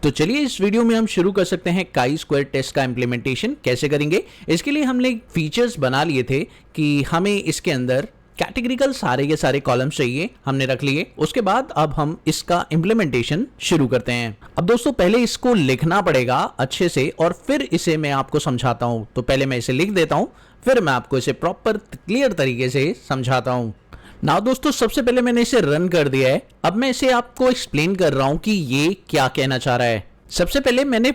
तो चलिए इस वीडियो में हम शुरू कर सकते हैं काई स्क्वायर टेस्ट का इम्प्लीमेंटेशन कैसे करेंगे। इसके लिए हमने फीचर्स बना लिए थे कि हमें इसके अंदर कैटेगरिकल सारे के सारे कॉलम्स चाहिए, हमने रख लिए। उसके बाद अब हम इसका इम्प्लीमेंटेशन शुरू करते हैं। अब दोस्तों पहले इसको लिखना पड़ेगा अच्छे से और फिर इसे मैं आपको समझाता हूं। तो पहले मैं इसे लिख देता हूं, फिर मैं आपको इसे प्रॉपर क्लियर तरीके से समझाता हूं। ना दोस्तों सबसे पहले मैंने इसे रन कर दिया है। अब मैं इसे आपको एक्सप्लेन कर रहा हूं कि ये क्या कहना चाह रहा है। सबसे पहले मैंने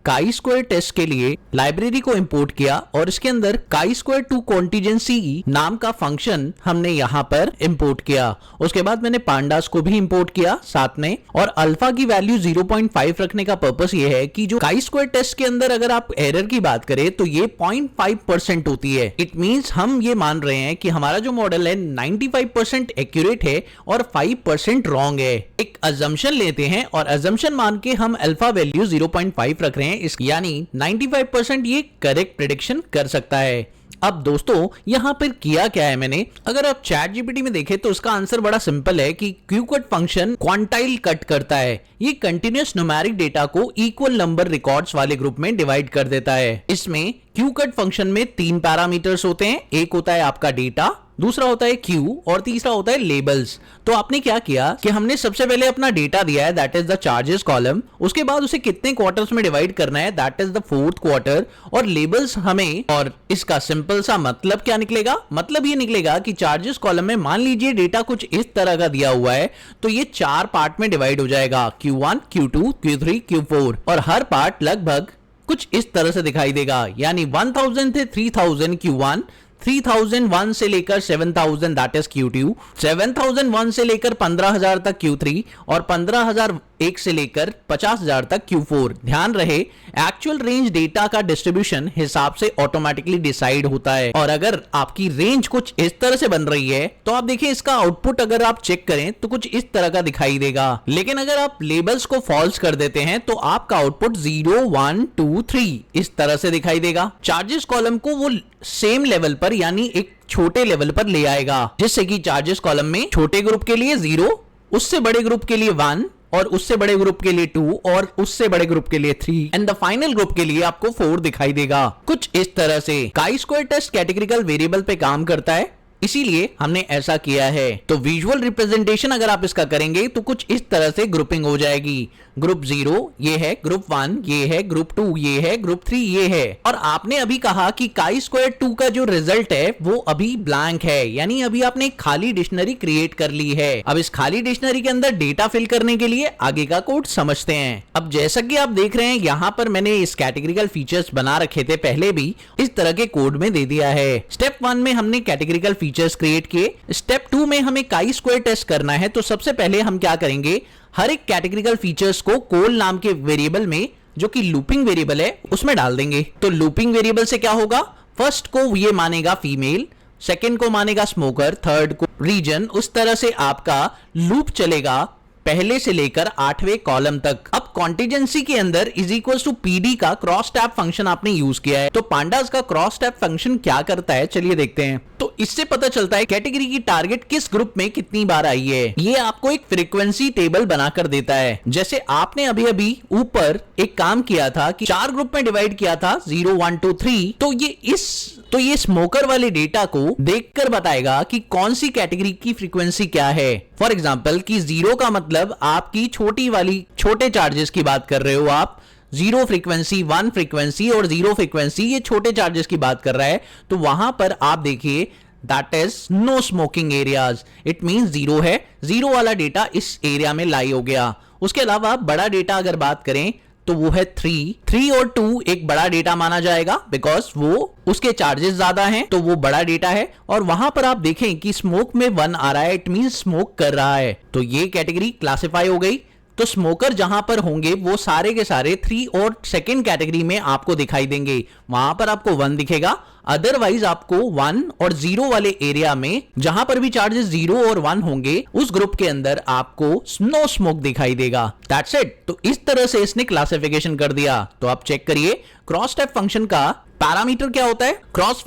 काई स्क्वायर टेस्ट के लिए लाइब्रेरी को इंपोर्ट किया और इसके अंदर काई स्क्वायर टू कॉन्टिजेंसी नाम का फंक्शन हमने यहां पर इंपोर्ट किया। उसके बाद मैंने पांडास को भी इंपोर्ट किया साथ में, और अल्फा की वैल्यू 0.5 रखने का पर्पस ये है कि जो काई स्क्वायर टेस्ट के अंदर अगर आप एरर की बात करें तो ये 0.5% होती है। इट मींस हम ये मान रहे हैं कि हमारा जो मॉडल है 95% एक्यूरेट है और 5% रॉन्ग है। एक अजम्पशन लेते हैं और अजम्पशन मान के हम अल्फा वैल्यू 0.5 रख रहे हैं, यानी 95% ये करेक्ट प्रेडिक्शन कर सकता है। अब दोस्तों यहां पर किया क्या है मैंने, अगर आप चैट जीपीटी में देखें तो उसका आंसर बड़ा सिंपल है कि Q cut function quantile cut करता है। ये कंटिन्यूअस न्यूमेरिक डेटा को इक्वल नंबर रिकॉर्ड्स वाले ग्रुप में डिवाइड कर देता है। इसमें क्यू कट फंक्शन में 3 पैरामीटर्स होते हैं। एक होता है आपका डेटा, दूसरा होता है क्यू और तीसरा होता है लेबल्स। तो आपने क्या किया कि हमने सबसे पहले अपना डेटा दिया है, that is the charges column. उसके बाद उसे कितने क्वार्टर्स में डिवाइड करना है, that is the 4th quarter. और लेबल्स हमें, और इसका सिंपल सा मतलब क्या निकलेगा, मतलब ये निकलेगा कि चार्जेस कॉलम में मान लीजिए डेटा कुछ इस तरह का दिया हुआ है तो ये 4 पार्ट में डिवाइड हो जाएगा, Q1, Q2, Q3, Q4, और हर पार्ट लगभग कुछ इस तरह से दिखाई देगा। यानी 1000 से 3000 Q1, 3001 से लेकर 7000 दैट इज Q2, 7001 से लेकर 15000 तक Q3 और 15001 से लेकर 50000 तक Q4। ध्यान रहे एक्चुअल रेंज डेटा का डिस्ट्रीब्यूशन हिसाब से ऑटोमेटिकली डिसाइड होता है। और अगर आपकी रेंज कुछ इस तरह से बन रही है तो आप देखिए इसका आउटपुट अगर आप चेक करें तो कुछ इस तरह का दिखाई देगा। लेकिन अगर आप लेबल्स को फॉल्स कर देते हैं तो आपका आउटपुट 0, 1, 2, 3 इस तरह से दिखाई देगा। चार्जेस कॉलम को वो सेम लेवल पर यानी एक छोटे लेवल पर ले आएगा, जिससे कि चार्जेस कॉलम में छोटे ग्रुप के लिए 0, उससे बड़े ग्रुप के लिए 1, और उससे बड़े ग्रुप के लिए 2, और उससे बड़े ग्रुप के लिए 3, एंड द फाइनल ग्रुप के लिए आपको 4 दिखाई देगा। कुछ इस तरह से काई स्क्वायर टेस्ट कैटेगरिकल वेरिएबल पे काम करता है, इसीलिए हमने ऐसा किया है। तो विजुअल रिप्रेजेंटेशन अगर आप इसका करेंगे तो कुछ इस तरह से ग्रुपिंग हो जाएगी। ग्रुप 0 ये है, ग्रुप 1 ये है, ग्रुप 2 ये है, ग्रुप 3 ये है। और आपने अभी कहा कि काई स्क्वायर 2 का जो रिजल्ट है वो अभी ब्लैंक है, यानी अभी आपने एक खाली डिक्शनरी क्रिएट कर ली है। अब इस खाली डिक्शनरी के अंदर डेटा फिल करने के लिए आगे का कोड समझते हैं। अब जैसा कि आप देख रहे हैं यहां पर मैंने इस कैटेगरिकल फीचर्स बना रखे थे पहले भी, इस तरह के कोड में दे दिया है। स्टेप 1 में हमने कैटेगरिकल फीचर्स क्रिएट किए। स्टेप 2 में हमें काई स्क्वायर टेस्ट करना है। तो सबसे पहले हम क्या करेंगे, हर एक कैटेगरिकल फीचर्स को कोल नाम के वेरिएबल में, जो कि लूपिंग वेरिएबल है, उसमें डाल देंगे। तो लूपिंग वेरिएबल से क्या होगा, फर्स्ट को ये मानेगा फीमेल, सेकंड को मानेगा स्मोकर, थर्ड को रीजन, उस तरह से आपका लूप चलेगा पहले से लेकर 8वें कॉलम तक। अब कॉन्टिजेंसी के अंदर इज इक्वल्स टू पीडी का क्रॉस टैब फंक्शन आपने यूज किया है। तो पांडास का क्रॉस टैब फंक्शन क्या करता है, चलिए देखते हैं। तो इससे पता चलता है कैटेगरी की टारगेट किस ग्रुप में कितनी बार आई है। ये आपको एक फ्रीक्वेंसी टेबल बनाकर देता है। जैसे आपने अभी अभी ऊपर एक काम किया था कि 4 ग्रुप में डिवाइड किया था, 0, 1, 2, 3। तो ये स्मोकर वाले डेटा को देखकर बताएगा कि कौन सी कैटेगरी की फ्रीक्वेंसी क्या है। फॉर एग्जांपल कि 0 का मतलब आपकी छोटी वाली छोटे चार्जेस की बात कर रहे हो आप, 0 फ्रीक्वेंसी, 1 फ्रीक्वेंसी और 0 फ्रीक्वेंसी, ये छोटे चार्जेस की बात कर रहा है। तो वहां पर आप देखिए that is no smoking areas, it means 0 है, 0 वाला डेटा इस एरिया में लाई हो गया। उसके अलावा बड़ा डेटा अगर बात करें तो वो है 3 और 2 एक बड़ा डेटा माना जाएगा, बिकॉज वो उसके चार्जेस ज्यादा हैं, तो वो बड़ा डेटा है। और वहां पर आप देखें कि स्मोक में 1 आ रहा है, इट मींस स्मोक कर रहा है। तो ये कैटेगरी क्लासिफाई हो गई। तो स्मोकर जहां पर होंगे वो सारे के सारे 3 और सेकंड कैटेगरी में आपको दिखाई देंगे, वहां पर आपको 1 दिखेगा। अदरवाइज आपको 1 और 0 वाले एरिया में जहां पर भी चार्जेस 0 और 1 होंगे उस ग्रुप के अंदर आपको नो स्मोक दिखाई देगा। That's it. तो इस तरह से इसने क्लासिफिकेशन कर दिया। तो आप चेक करिए क्रॉस टैब फंक्शन का पैरामीटर क्या होता है? क्रॉस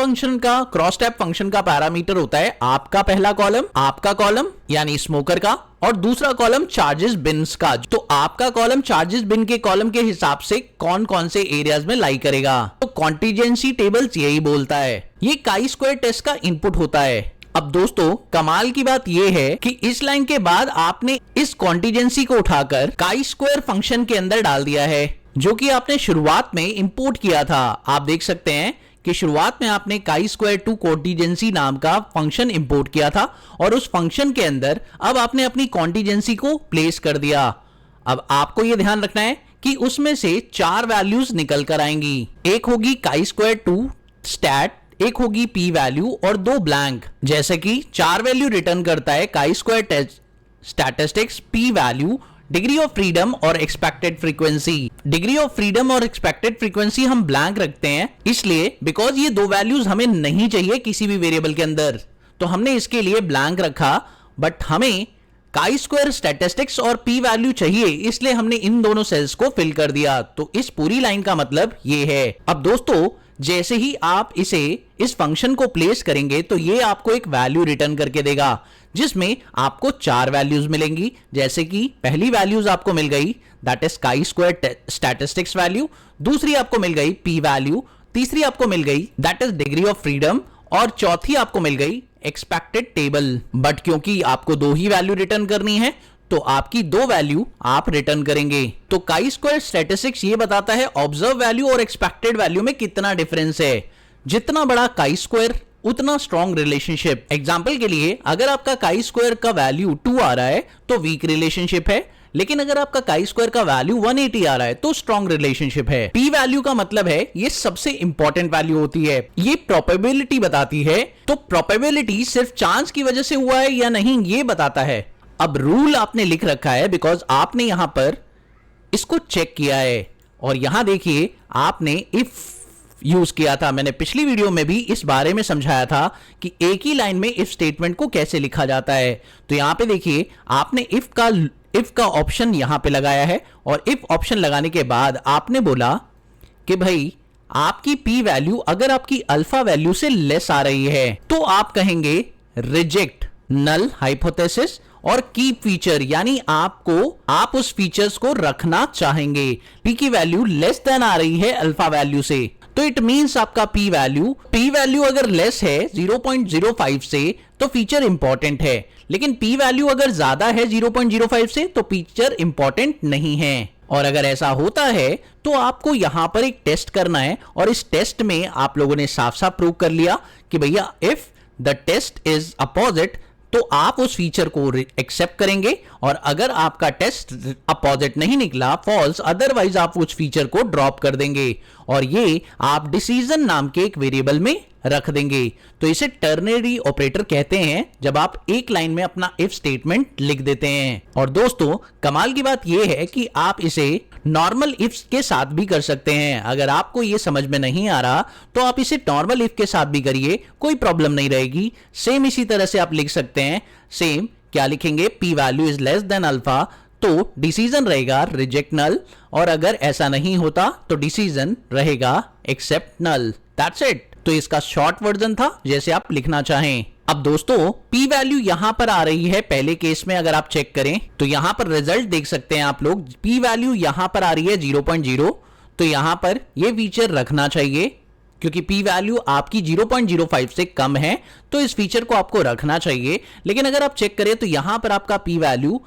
टैब फंक्शन का पैरामीटर होता है आपका पहला कॉलम, आपका कॉलम यानी स्मोकर का, और दूसरा कॉलम चार्जेस बिन्स का। तो आपका कॉलम चार्जेस बिन के कॉलम के हिसाब से कौन कौन से एरियाज में लाई करेगा, तो कॉन्टिजेंसी टेबल्स यही बोलता है। ये काई स्क्वायर टेस्ट का इनपुट होता है। अब दोस्तों कमाल की बात यह है कि इस लाइन के बाद आपने इस कॉन्टिजेंसी को उठाकर काई स्क्वायर फंक्शन के अंदर डाल दिया है, जो कि आपने शुरुआत में इंपोर्ट किया था। आप देख सकते हैं कि शुरुआत में आपने काई स्क्वायर टू कॉन्टिजेंसी नाम का फंक्शन इंपोर्ट किया था और उस फंक्शन के अंदर अब आपने अपनी कॉन्टिजेंसी को प्लेस कर दिया। अब आपको यह ध्यान रखना है कि उसमें से 4 वैल्यूज निकल कर आएंगी। एक होगी काई स्क्वायर टू स्टैट, एक होगी पी वैल्यू और 2 ब्लैंक। जैसे कि 4 वैल्यू रिटर्न करता है chi square test statistics, P value, degree of freedom और expected frequency. Degree of freedom और एक्सपेक्टेड फ्रीक्वेंसी हम ब्लैंक रखते हैं इसलिए बिकॉज ये 2 वैल्यूज हमें नहीं चाहिए किसी भी वेरिएबल के अंदर, तो हमने इसके लिए ब्लैंक रखा। बट हमें काई स्क्वायर स्टैटिस्टिक्स और पी वैल्यू चाहिए इसलिए हमने इन दोनों सेल्स को फिल कर दिया। तो इस पूरी लाइन का मतलब ये है। अब दोस्तों जैसे ही आप इस फंक्शन को प्लेस करेंगे तो ये आपको एक वैल्यू रिटर्न करके देगा जिसमें आपको 4 वैल्यूज मिलेंगी। जैसे कि पहली वैल्यूज आपको मिल गई that is chi square statistics value, दूसरी आपको मिल गई पी वैल्यू, तीसरी आपको मिल गई that is degree of freedom और चौथी आपको मिल गई एक्सपेक्टेड टेबल। बट क्योंकि आपको 2 ही वैल्यू रिटर्न करनी है तो आपकी 2 वैल्यू आप रिटर्न करेंगे। तो काई स्क्वायर स्टैटिस्टिक्स ये बताता है ऑब्जर्व वैल्यू और एक्सपेक्टेड वैल्यू में कितना डिफरेंस है। जितना बड़ा काई स्क्वायर उतना स्ट्रॉन्ग रिलेशनशिप। एग्जांपल के लिए अगर आपका काई स्क्वायर का वैल्यू 2 आ रहा है तो वीक रिलेशनशिप है, लेकिन अगर आपका काई स्क्वायर का वैल्यू 180 आ रहा है तो स्ट्रॉन्ग रिलेशनशिप है। पी वैल्यू का मतलब है ये सबसे इंपॉर्टेंट वैल्यू होती है, ये प्रोबेबिलिटी बताती है। तो प्रोबेबिलिटी सिर्फ चांस की वजह से हुआ है या नहीं ये बताता है। अब रूल आपने लिख रखा है बिकॉज आपने यहां पर इसको चेक किया है और यहां देखिए आपने इफ यूज किया था। मैंने पिछली वीडियो में भी इस बारे में समझाया था कि एक ही लाइन में इफ स्टेटमेंट को कैसे लिखा जाता है। तो यहां पे देखिए आपने इफ का ऑप्शन यहां पे लगाया है और इफ ऑप्शन लगाने के बाद आपने बोला कि भाई आपकी पी वैल्यू अगर आपकी अल्फा वैल्यू से लेस आ रही है तो आप कहेंगे रिजेक्ट नल हाइपोथेसिस और कीप फीचर, यानी आप उस फीचर्स को रखना चाहेंगे। पी की वैल्यू लेस देन आ रही है अल्फा वैल्यू से, तो इट मींस आपका पी वैल्यू अगर लेस है 0.05 से तो फीचर इंपॉर्टेंट है, लेकिन पी वैल्यू अगर ज्यादा है 0.05 से तो फीचर इंपॉर्टेंट नहीं है। और अगर ऐसा होता है तो आपको यहां पर एक टेस्ट करना है और इस टेस्ट में आप लोगों ने साफ साफ प्रूव कर लिया कि भैया if the test is opposite तो आप उस फीचर को एक्सेप्ट करेंगे और अगर आपका टेस्ट अपोजिट नहीं निकला फॉल्स, अदरवाइज आप उस फीचर को ड्रॉप कर देंगे और ये आप डिसीजन नाम के एक वेरिएबल में रख देंगे। तो इसे टर्नरी ऑपरेटर कहते हैं जब आप एक लाइन में अपना इफ स्टेटमेंट लिख देते हैं। और दोस्तों कमाल की बात यह है कि आप इसे नॉर्मल इफ के साथ भी कर सकते हैं। अगर आपको यह समझ में नहीं आ रहा तो आप इसे नॉर्मल इफ के साथ भी करिए, कोई प्रॉब्लम नहीं रहेगी। सेम इसी तरह से आप लिख सकते हैं। सेम क्या लिखेंगे, P value is less than alpha तो डिसीजन रहेगा रिजेक्ट नल, और अगर ऐसा नहीं होता तो डिसीजन रहेगा एक्सेप्ट नल। That's it. तो इसका शॉर्ट वर्जन था जैसे आप लिखना चाहें। अब दोस्तों पी वैल्यू यहां पर आ रही है पहले केस में, अगर आप चेक करें तो यहां पर रिजल्ट देख सकते हैं आप लोग। पी वैल्यू यहां पर आ रही है 0.0, तो यहां पर ये फीचर रखना चाहिए क्योंकि पी वैल्यू आपकी 0.05 से कम है तो इस फीचर को आपको रखना चाहिए। लेकिन अगर आप चेक करें तो यहां पर आपका पी वैल्यू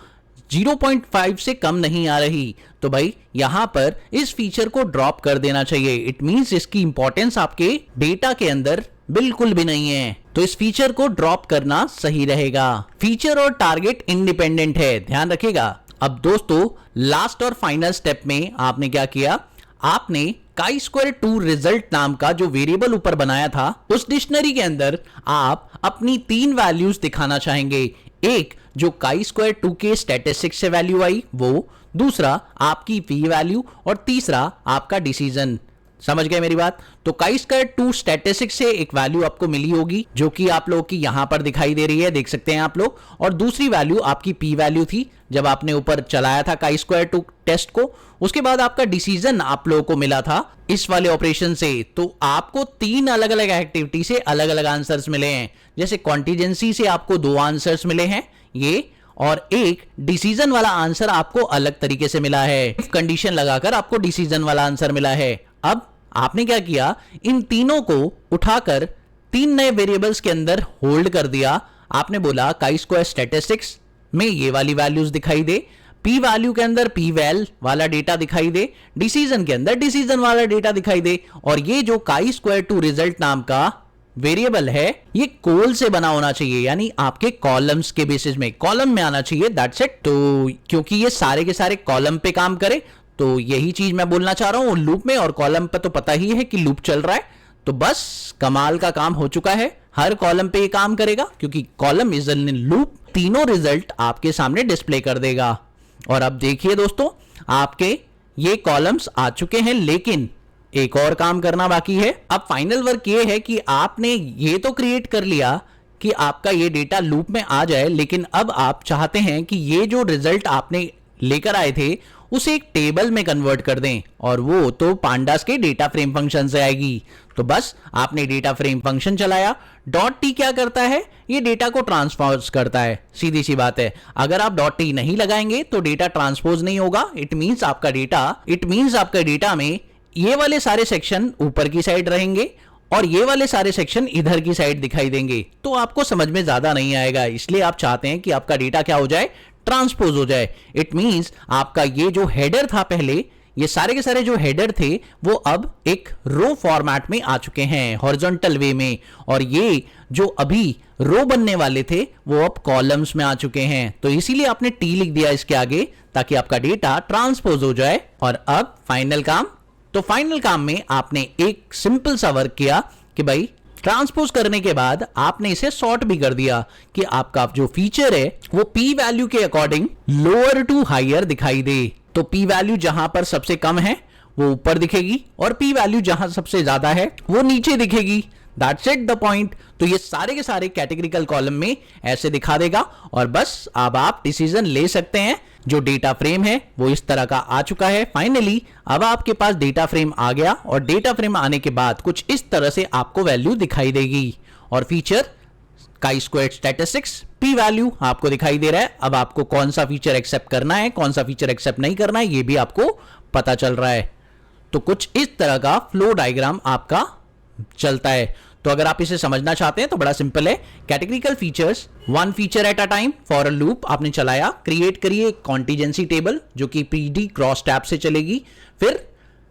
0.5 से कम नहीं आ रही, तो भाई यहां पर इस फीचर को ड्रॉप कर देना चाहिए। इट मींस इसकी इंपॉर्टेंस आपके डेटा के अंदर बिल्कुल भी नहीं है, तो इस फीचर को ड्रॉप करना सही रहेगा। फीचर और टारगेट इंडिपेंडेंट है, ध्यान रखिएगा। अब दोस्तों लास्ट और फाइनल स्टेप में आपने क्या किया, आपने काई स्क्वायर टू रिजल्ट नाम का जो वेरिएबल ऊपर बनाया था उस डिक्शनरी के अंदर आप अपनी 3 वैल्यूज दिखाना चाहेंगे। एक जो काई स्क्वायर 2 के स्टैटिस्टिक्स से वैल्यू आई वो, दूसरा आपकी पी वैल्यू और तीसरा आपका डिसीजन। समझ गए मेरी बात? तो काई स्क्वायर टू स्टैटिस्टिक्स से एक वैल्यू आपको मिली होगी जो कि आप लोगों की यहां पर दिखाई दे रही है, देख सकते हैं आप लोग। और दूसरी वैल्यू आपकी पी वैल्यू थी जब आपने ऊपर चलाया था काई स्क्वायर टू टेस्ट को। उसके बाद आपका डिसीजन आप लोगों को मिला था इस वाले ऑपरेशन से। तो आपको 3 अलग अलग एक्टिविटी से अलग अलग आंसर्स मिले हैं। जैसे कॉन्टिजेंसी से आपको 2 आंसर्स मिले हैं ये, और एक डिसीजन वाला आंसर आपको अलग तरीके से मिला है। कंडीशन लगाकर आपको डिसीजन वाला आंसर मिला है। अब आपने क्या किया, इन तीनों को उठाकर 3 नए वेरिएबल्स के अंदर होल्ड कर दिया। आपने बोला काई स्क्वायर स्टैटिस्टिक्स में ये वाली वैल्यूज दिखाई दे, पी वैल्यू के अंदर पी वैल वाला डेटा दिखाई दे, डिसीजन के अंदर डिसीजन वाला डेटा दिखाई दे, और ये जो काई स्क्वायर टू रिजल्ट नाम का वेरिएबल है ये कोल से बना होना चाहिए, यानी आपके कॉलम्स के बेसिस में, कॉलम में आना चाहिए। That's it. तो क्योंकि ये सारे के सारे कॉलम पे काम करे, तो यही चीज मैं बोलना चाह रहा हूं लूप में, और कॉलम पे तो पता ही है कि लूप चल रहा है। तो बस कमाल का काम हो चुका है, हर कॉलम पे ये काम करेगा क्योंकि कॉलम इज इन लूप, तीनों रिजल्ट आपके सामने डिस्प्ले कर देगा। और अब देखिए दोस्तों, आपके ये कॉलम्स आ चुके हैं, लेकिन एक और काम करना बाकी है। अब फाइनल वर्क ये है कि आपने ये तो क्रिएट कर लिया कि आपका ये डेटा लूप में आ जाए, लेकिन अब आप चाहते हैं कि ये जो रिजल्ट आपने लेकर आए थे उसे एक टेबल में कन्वर्ट कर दें, और वो तो पांडास के डेटा फ्रेम फंक्शन से आएगी। तो बस आपने डेटा फ्रेम फंक्शन चलाया, डॉट टी क्या करता है, ये डेटा को ट्रांसपोज करता है। सीधी सी बात है, अगर आप डॉट टी नहीं लगाएंगे तो डेटा ट्रांसपोज नहीं होगा। इट मींस आपका डेटा में ये वाले सारे सेक्शन ऊपर की साइड रहेंगे और ये वाले सारे सेक्शन इधर की साइड दिखाई देंगे। तो आपको समझ में ज्यादा नहीं आएगा, इसलिए आप चाहते हैं कि आपका डेटा क्या हो जाए, ट्रांसपोज हो जाए। इट मींस आपका ये जो हेडर था पहले, ये सारे के सारे जो हेडर थे वो अब एक रो फॉर्मेट में आ चुके हैं, हॉरिजॉन्टल वे में, और ये जो अभी रो बनने वाले थे वो अब कॉलम्स में आ चुके हैं। तो इसीलिए आपने टी लिख दिया इसके आगे ताकि आपका डेटा ट्रांसपोज हो जाए। और अब फाइनल काम, तो फाइनल काम में आपने एक सिंपल सा वर्क किया कि भाई ट्रांसपोज करने के बाद आपने इसे सॉर्ट भी कर दिया कि आपका जो फीचर है वो पी वैल्यू के अकॉर्डिंग लोअर टू हायर दिखाई दे। तो पी वैल्यू जहां पर सबसे कम है वो ऊपर दिखेगी, और पी वैल्यू जहां सबसे ज्यादा है वो नीचे दिखेगी। That's it the point. तो ये सारे के सारे कैटेगरिकल कॉलम में ऐसे दिखा देगा, और बस अब आप डिसीजन ले सकते हैं। जो डेटा फ्रेम है वो इस तरह का आ चुका है। फाइनली अब आपके पास डेटा फ्रेम आ गया, और डेटा फ्रेम आने के बाद कुछ इस तरह से आपको वैल्यू दिखाई देगी, और feature chi square statistics P value आपको दिखाई दे रहा है। अब आपको कौन सा फीचर एक्सेप्ट करना है, कौन सा फीचर एक्सेप्ट नहीं करना है, ये भी आपको पता चल रहा है। तो कुछ इस तरह का फ्लो डायग्राम आपका चलता है। तो अगर आप इसे समझना चाहते हैं तो बड़ा सिंपल है। Categorical features, 1 feature at a time for a loop आपने चलाया, क्रिएट करिए कॉन्टिजेंसी टेबल जो कि पीडी क्रॉस टैब से चलेगी। फिर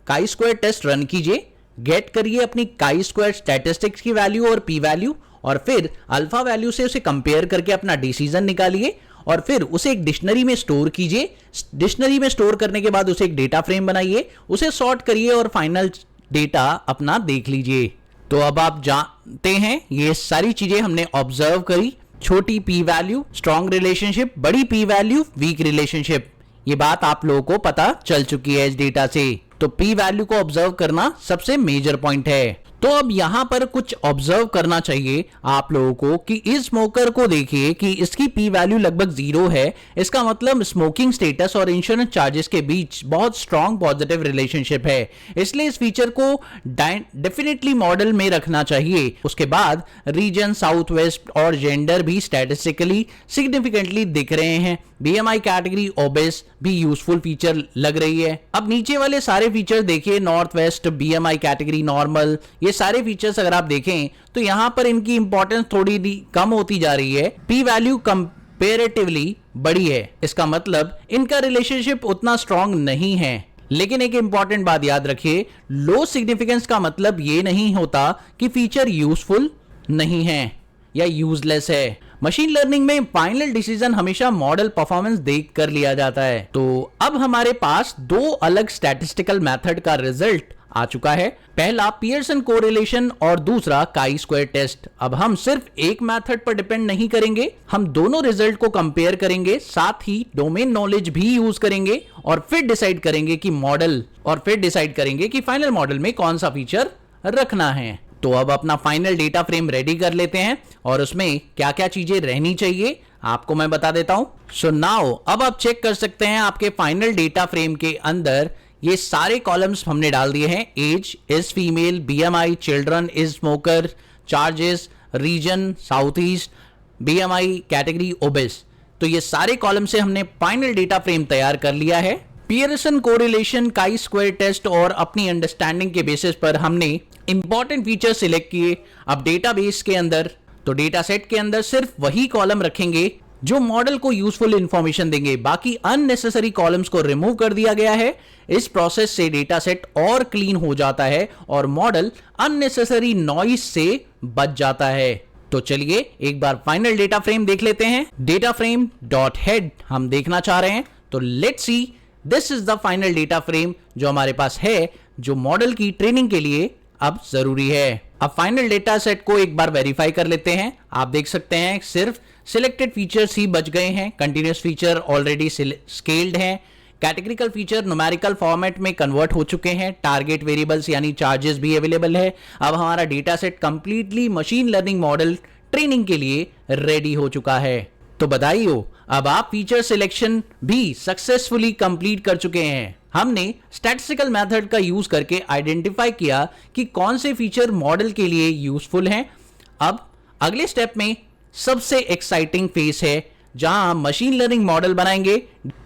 काई स्क्वायर टेस्ट रन कीजिए, गेट करिए अपनी काई स्क्वायर स्टैटिस्टिक्स की वैल्यू और पी वैल्यू, और फिर अल्फा वैल्यू से उसे कंपेयर करके अपना डिसीजन निकालिए, और फिर उसे एक डिक्शनरी में स्टोर कीजिए। डिक्शनरी में स्टोर करने के बाद उसे एक डेटा फ्रेम बनाइए, उसे सॉर्ट करिए और फाइनल डेटा अपना देख लीजिए। तो अब आप जानते हैं ये सारी चीजें हमने ऑब्जर्व करी। छोटी पी वैल्यू स्ट्रॉन्ग रिलेशनशिप, बड़ी पी वैल्यू वीक रिलेशनशिप, ये बात आप लोगों को पता चल चुकी है इस डेटा से। तो पी वैल्यू को ऑब्जर्व करना सबसे मेजर पॉइंट है। तो अब यहां पर कुछ ऑब्जर्व करना चाहिए आप लोगों को कि इस स्मोकर को देखिए कि इसकी पी वैल्यू लगभग 0 है। इसका मतलब स्मोकिंग स्टेटस और इंश्योरेंस चार्जेस के बीच बहुत स्ट्रॉन्ग पॉजिटिव रिलेशनशिप है, इसलिए इस फीचर को डेफिनेटली मॉडल में रखना चाहिए। उसके बाद रीजन, साउथ वेस्ट और जेंडर भी स्टैटिस्टिकली सिग्निफिकेंटली दिख रहे हैं। बीएमआई कैटेगरी ओबेस भी यूजफुल फीचर लग रही है। अब नीचे वाले सारे फीचर देखिए, north west, BMI category normal, ये सारे फीचर्स अगर आप देखें तो यहां पर इनकी इंपॉर्टेंस थोड़ी कम होती जा रही है। पी वैल्यू कंपैरेटिवली बड़ी है, इसका मतलब इनका रिलेशनशिप उतना स्ट्रांग नहीं है। लेकिन एक इंपॉर्टेंट बात याद रखिए, लो सिग्निफिकेंस का मतलब ये नहीं होता कि फीचर यूजफुल नहीं है या यूजलेस है। मशीन लर्निंग में फाइनल डिसीजन हमेशा मॉडल परफॉर्मेंस देख कर लिया जाता है। तो अब हमारे पास 2 अलग स्टैटिस्टिकल मेथड का रिजल्ट आ चुका है। पहला पियर्सन कोरिलेशन और दूसरा काई स्क्वायर टेस्ट। अब हम सिर्फ एक मेथड पर डिपेंड नहीं करेंगे, हम दोनों रिजल्ट को कंपेयर करेंगे, साथ ही डोमेन नॉलेज भी यूज करेंगे और फिर डिसाइड करेंगे कि फाइनल मॉडल में कौन सा फीचर रखना है। तो अब अपना फाइनल डेटा फ्रेम रेडी कर लेते हैं और उसमें क्या क्या चीजें रहनी चाहिए आपको मैं बता देता हूं। सो नाउ अब आप चेक कर सकते हैं आपके फाइनल डेटा फ्रेम के अंदर ये सारे कॉलम्स हमने डाल दिए हैं। Age is female, BMI, children is smoker, charges, region south east, BMI category obese. तो ये सारे कॉलम से हमने फाइनल डेटा फ्रेम तैयार कर लिया है। Pearson correlation, chi square test और अपनी अंडरस्टैंडिंग के बेसिस पर हमने इंपॉर्टेंट फीचर सिलेक्ट किए। अब डेटाबेस के अंदर तो डेटा सेट के अंदर सिर्फ वही कॉलम रखेंगे जो मॉडल को यूजफुल इंफॉर्मेशन देंगे, बाकी अननेसेसरी कॉलम्स को रिमूव कर दिया गया है। इस प्रोसेस से डेटा सेट और क्लीन हो जाता है और मॉडल अननेसेसरी नॉइस से बच जाता है। तो चलिए एक बार फाइनल डेटा फ्रेम देख लेते हैं। डेटा फ्रेम डॉट हेड हम देखना चाह रहे हैं, तो let's see this is the final data frame जो हमारे पास है, जो मॉडल की ट्रेनिंग के लिए अब जरूरी है। अब फाइनल डेटा सेट को एक बार वेरीफाई कर लेते हैं। आप देख सकते हैं सिर्फ सिलेक्टेड फीचर्स ही बच गए हैं। कंटिन्यूअस फीचर ऑलरेडी स्केल्ड हैं। कैटेगरिकल फीचर न्यूमेरिकल फॉर्मेट में कन्वर्ट हो चुके हैं। टारगेट वेरिएबल्स यानी चार्जेस भी अवेलेबल है। अब हमारा data set completely machine learning model training के लिए रेडी हो चुका है। तो बधाई हो, अब आप फीचर सिलेक्शन भी सक्सेसफुली कंप्लीट कर चुके हैं। हमने स्टैटिस्टिकल मेथड का यूज करके आइडेंटिफाई किया कि कौन से फीचर मॉडल के लिए यूजफुल हैं। अब अगले स्टेप में सबसे एक्साइटिंग फेज है जहां हम मशीन लर्निंग मॉडल बनाएंगे,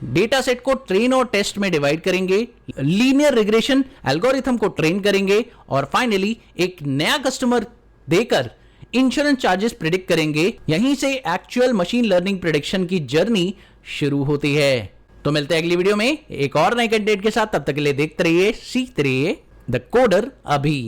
डेटा सेट को ट्रेन और टेस्ट में डिवाइड करेंगे, लीनियर रिग्रेशन एल्गोरिथम को ट्रेन करेंगे और फाइनली एक नया कस्टमर देकर इंश्योरेंस चार्जेस प्रिडिक्ट करेंगे। यहीं से एक्चुअल मशीन लर्निंग प्रिडिक्शन की जर्नी शुरू होती है। तो मिलते हैं अगली वीडियो में एक और नए कंटेंट के साथ। तब तक के लिए देखते रहिए, सीखते रहिए द कोडर अभी।